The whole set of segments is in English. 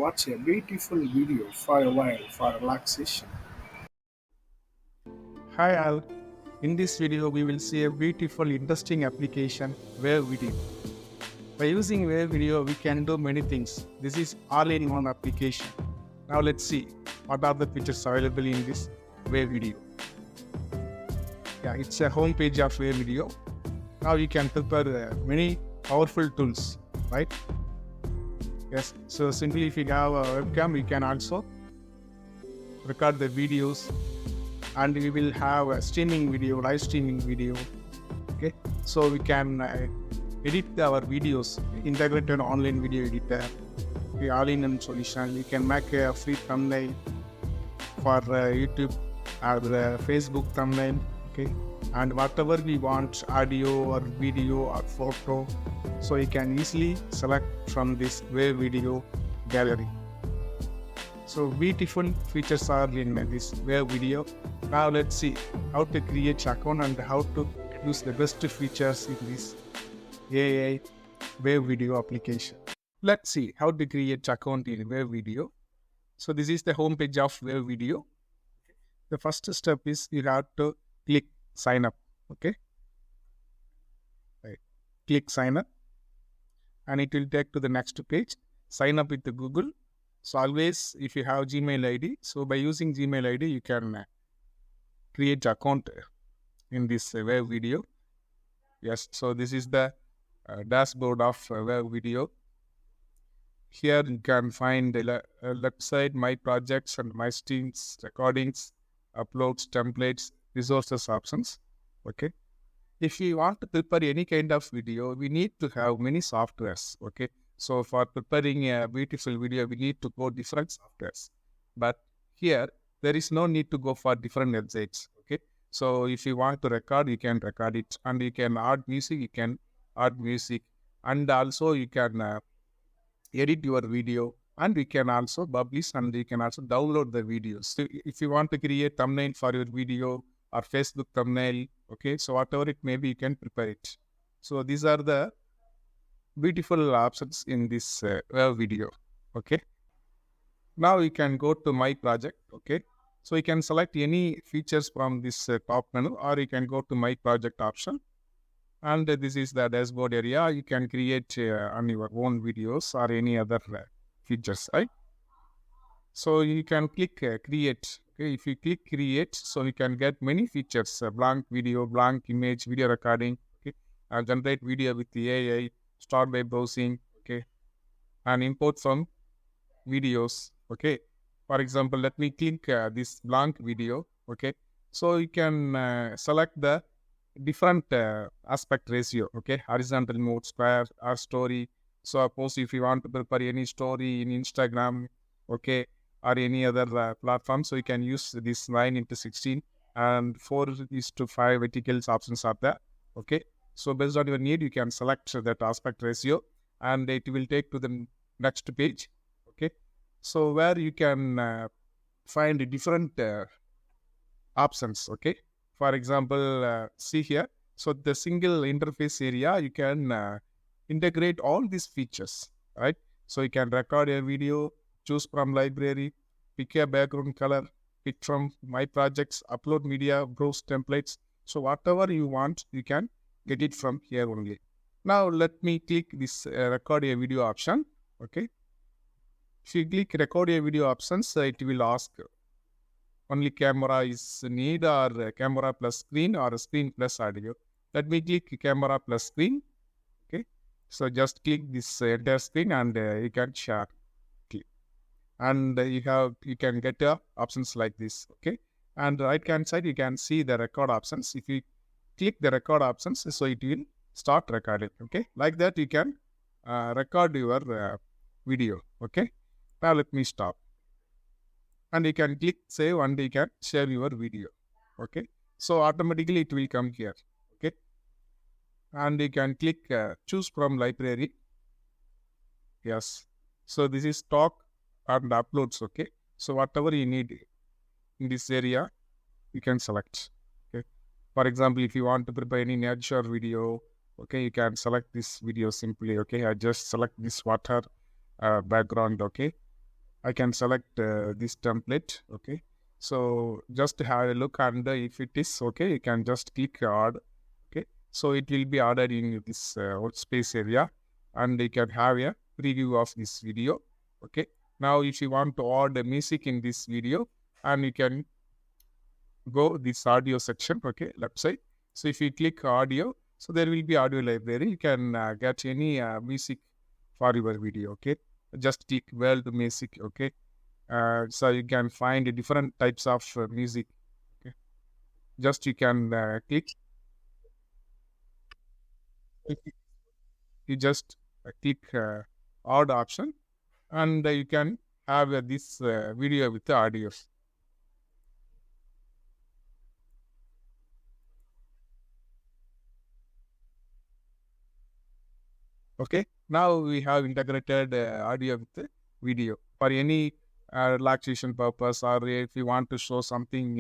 watch a beautiful video for a while for relaxation. Hi all. In this video, we will see a beautiful, interesting application, Wave Video. By using Wave Video, we can do many things. This is all-in-one application. Now let's see what are the features available in this Wave Video. Yeah, it's a home page of Wave Video. Now you can prepare many powerful tools, right? Yes. So simply, if you have a webcam, you can also record the videos, and we will have a streaming video, live streaming video. Okay, so we can edit our videos, integrated online video editor, okay, all-in-one solution. You can make a free thumbnail for YouTube or Facebook thumbnail, okay, and whatever we want, audio or video or photo, so you can easily select from this Wave Video gallery. So beautiful features are in this Wave Video. Now let's see how to create an account and how to use the best features in this AI Wave Video application. Let's see how to create an account in Wave Video. So this is the home page of Wave Video. The first step is you have to click sign up. Okay. Right. Click sign up, and it will take to the next page. Sign up with the Google. So always, if you have Gmail ID, so by using Gmail ID, you can create an account in this Wave Video. Yes, so this is the dashboard of Wave Video. Here you can find the left side, my projects and my streams, recordings, uploads, templates, resources options. Okay. If you want to prepare any kind of video, we need to have many softwares. Okay. So for preparing a beautiful video, we need to go different softwares. But here, there is no need to go for different websites. Okay. So if you want to record, you can record it. And you can add music, you can add music. And also you can edit your video. And you can also publish, and you can also download the videos. So if you want to create thumbnail for your video or Facebook thumbnail, okay, so whatever it may be, you can prepare it. So these are the beautiful options in this Wave Video. Okay. Now you can go to my project. Okay. So you can select any features from this top menu, or you can go to my project option. And this is the dashboard area. You can create on your own videos or any other features, right? So you can click create. Okay. If you click create, so you can get many features: blank video, blank image, video recording, okay, generate video with the AI, start by browsing, okay, and import from videos, okay. For example, let me click this blank video, okay. So you can select the different aspect ratio, okay, horizontal mode, square, or story. So suppose if you want to prepare any story in Instagram, okay, or any other platform, so you can use this 9:16 and 4:5 verticals options are there, okay. So based on your need, you can select that aspect ratio, and it will take to the next page, okay. So where you can find different options, okay. For example, see here. So the single interface area, you can integrate all these features, right? So you can record a video, choose from library, pick a background color, pick from my projects, upload media, browse templates. So whatever you want, you can get it from here only. Now let me click this record a video option, okay. If you click record a video options, it will ask only camera is need, or camera plus screen, or screen plus audio. Let me click camera plus screen. Okay. So just click this entire screen, and you can share. Okay. And you can get options like this. Okay. And right hand side, you can see the record options. If you click the record options, so it will start recording. Okay. Like that, you can record your video. Okay. Now let me stop. And you can click save, and you can share your video. Okay. So automatically it will come here. Okay. And you can click choose from library. Yes. So this is stock and uploads. Okay. So whatever you need in this area, you can select. Okay. For example, if you want to prepare any nature video, okay, you can select this video simply. Okay. I just select this water background. Okay. I can select this template. Okay, so just have a look, and if it is okay, you can just click add. Okay, so it will be added in this workspace area, and you can have a preview of this video. Okay, now if you want to add the music in this video, and you can go this audio section. Okay, left side. So if you click audio, so there will be audio library. You can get any music for your video. Okay, just click world music. Okay, so you can find different types of music. Okay, just you can click. You just click odd option, and you can have this video with the audio. Okay, now we have integrated audio with the video for any relaxation purpose, or if you want to show something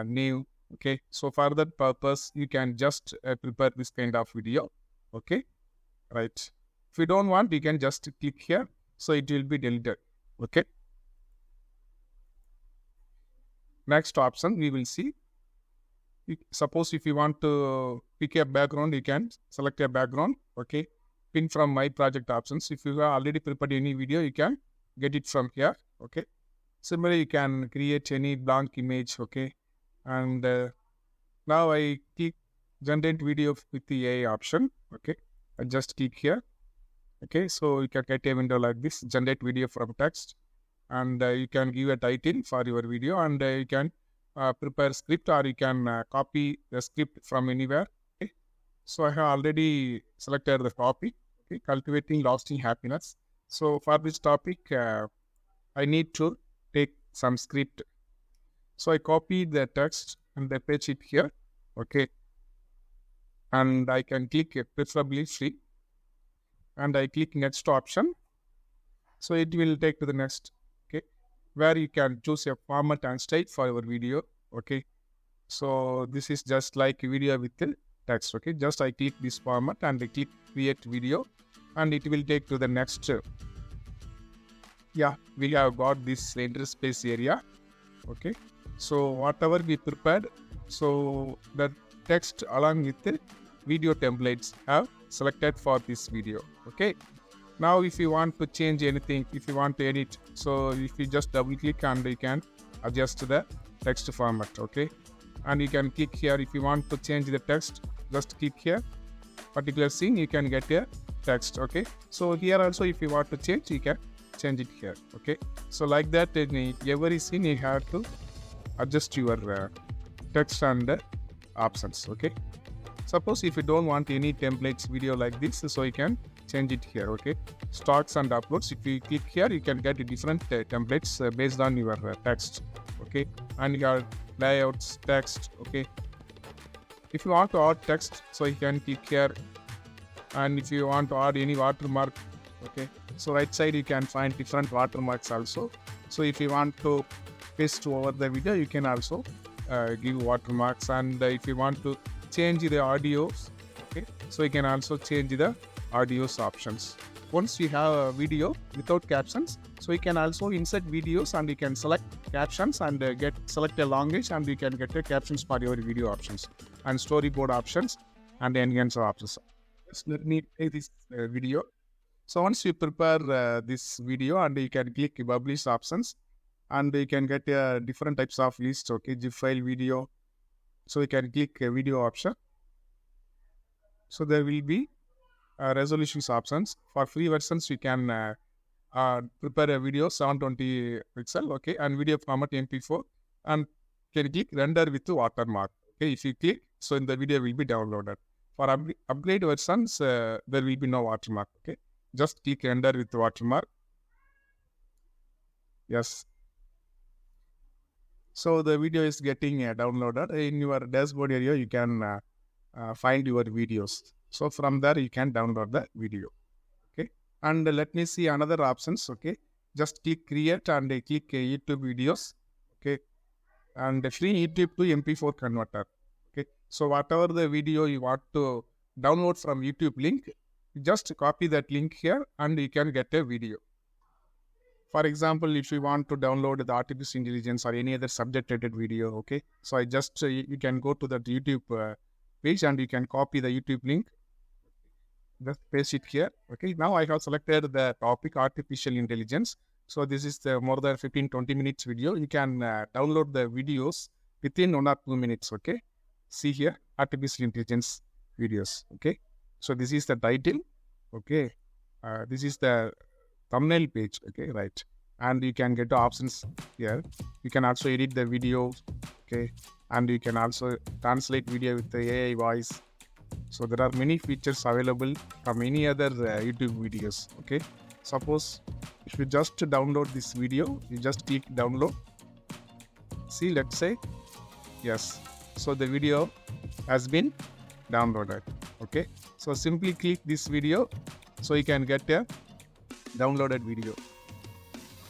new. Okay, so for that purpose, you can just prepare this kind of video. Okay, right. If you don't want, you can just click here, so it will be deleted. Okay. Next option we will see. Suppose if you want to pick a background, you can select a background. Okay, pin from my project options. If you have already prepared any video, you can get it from here. Okay, similarly you can create any blank image. Okay, and now I click generate video with the AI option. Okay, I just click here. Okay, so you can get a window like this, generate video from text, and you can give a title for your video, and you can prepare script, or you can copy the script from anywhere. Okay, so I have already selected the topic. Okay, cultivating lasting happiness. So for this topic, I need to take some script. So I copy the text and I paste it here. Okay, and I can click preferably free, and I click next option. So it will take to the next. Okay, where you can choose a format and style for your video. Okay, so this is just like video with the text. Okay, just I click this format and I click create video, and it will take to the next. Yeah, we have got this interspace area. Okay, so whatever we prepared, so the text along with the video templates have selected for this video. Okay, now if you want to change anything, if you want to edit, so if you just double click and you can adjust the text format. Okay, and you can click here. If you want to change the text, just click here, particular scene, you can get a text. Okay, so here also if you want to change, you can change it here. Okay, so like that in every scene you have to adjust your text and options. Okay, suppose if you don't want any templates video like this, so you can change it here. Okay, stocks and uploads, if you click here, you can get different templates based on your text. Okay, and your layouts, text. Okay, if you want to add text, so you can click here, and if you want to add any watermark, okay, so right side you can find different watermarks also. So if you want to paste over the video, you can also give watermarks, and if you want to change the audios, okay, so you can also change the audios options. Once you have a video without captions, so you can also insert videos, and you can select captions and select a language, and you can get the captions for your video options and storyboard options and enhancer options. Just let me play this video. So once you prepare this video, and you can click publish options, and you can get different types of lists. Okay, GIF file, video. So you can click a video option. So there will be resolutions options. For free versions, you can prepare a video 720 pixel. Okay, and video format MP4, and can click render with watermark. Okay, if you click, so in the video will be downloaded. For upgrade versions, there will be no watermark. Okay, just click render with watermark. Yes. So the video is getting downloaded. In your dashboard area, you can find your videos. So from there, you can download the video. Okay, and let me see another options. Okay, just click create and click YouTube videos. Okay, and free YouTube to MP4 converter. Okay, so whatever the video you want to download from YouTube link, just copy that link here, and you can get a video. For example, if you want to download the artificial intelligence or any other subject related video, okay, so I just you can go to the YouTube page and you can copy the YouTube link, just paste it here. Okay, now I have selected the topic artificial intelligence. So this is the more than 15-20 minutes video. You can download the videos within 1 or 2 minutes. Okay, see here, artificial intelligence videos. Okay, so this is the title. Okay, this is the thumbnail page. Okay, right, and you can get the options here. You can also edit the video. Okay, and you can also translate video with the AI voice. So there are many features available from any other YouTube videos. Okay, suppose if you just download this video, you just click download. See, let's say yes. So the video has been downloaded. Okay, so simply click this video, so you can get a downloaded video.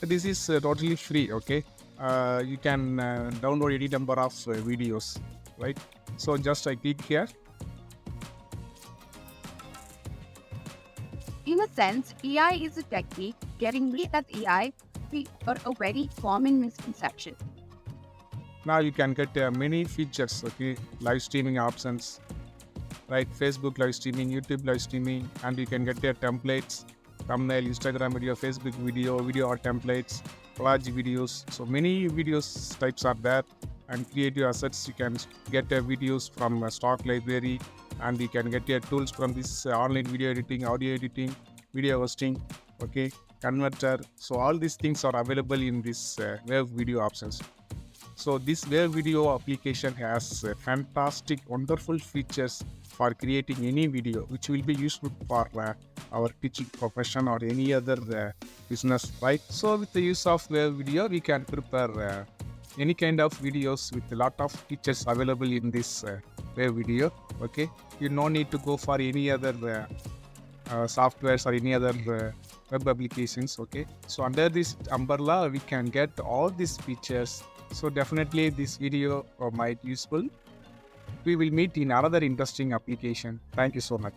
This is totally free. Okay, you can download any number of videos, right? So just I click here. In a sense, AI is a technique. Getting rid of AI is a very common misconception. Now you can get many features. Okay, live streaming options, right? Facebook live streaming, YouTube live streaming, and you can get their templates, thumbnail, Instagram video, Facebook video or templates, collage videos. So many videos types are there, and creative assets. You can get videos from a stock library, and you can get your tools from this online video editing, audio editing, video hosting, okay, converter. So all these things are available in this web video options. So this web video application has fantastic, wonderful features for creating any video, which will be useful for our teaching profession or any other business, right? So with the use of web video, we can prepare any kind of videos with a lot of features available in this web video. Okay, you no need to go for any other softwares or any other web applications. Okay, so under this umbrella we can get all these features. So definitely this video might useful. We will meet in another interesting application. Thank you so much.